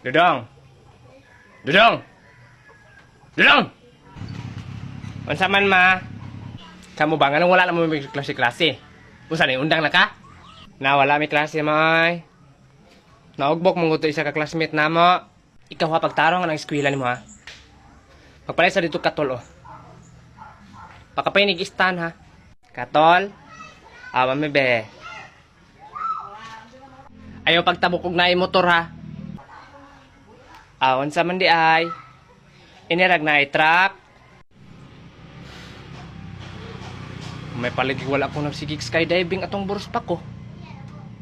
Dudong! Dudong! Dudong! Unsa man ma? Kamu ba nga nang wala na mo may klase-klase? Unsa ni undang na ka? Na wala may klase mo ay. Naugbok mong gusto isa ka classmate na mo. Ikaw ha, pagtarong ang eskwela ni mo ha. Pagpalay sa dito katol oh. Pakapinig istan ha. Katol. Awa mi be. Ayaw pagtabok og naay motor ha. Awan sa man di ay. Inirag na ay truck. May paligig wala akong nagsigig skydiving atong burus pa ko.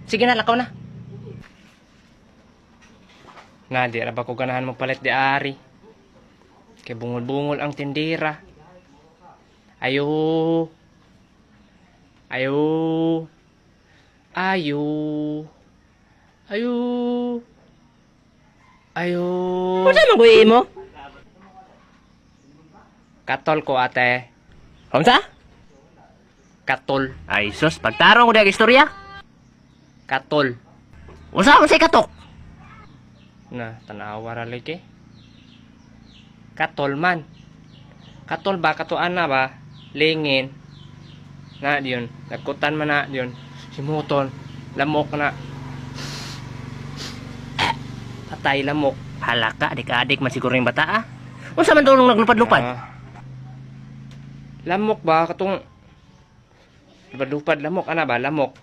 Sige na, lakaw na. Nga, di ra ba ko ganahan magpalit di ari. Kay bungol-bungol ang tindira. Ayo. Ayo. Ayo. Ayo. Ayo. Unsa man kuy mo? Katol ko ate. Unsa? Katol. Ay sus, pagtarong ko diag istorya. Katol. Unsa man say katok? Na, tanawa ra lagi. Katol man. Katol ba? Katuan na ba? Lingin. Na, diyon. Nagkutan man na, diyon. Simutol. Lamok na. Patay lamok. Halaka, adik-adik man siguro yung bata ah. Unsa man tulong naglupad-lupad? Lamok ba? Katong lupad-lupad lamok. Ana ba? Lamok.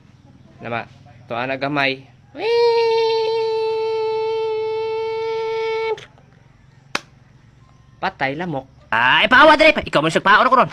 Nama. Ito ana gamay. Patay lamok. Ay, paawa dre. Ikaw man sa paon ko ron.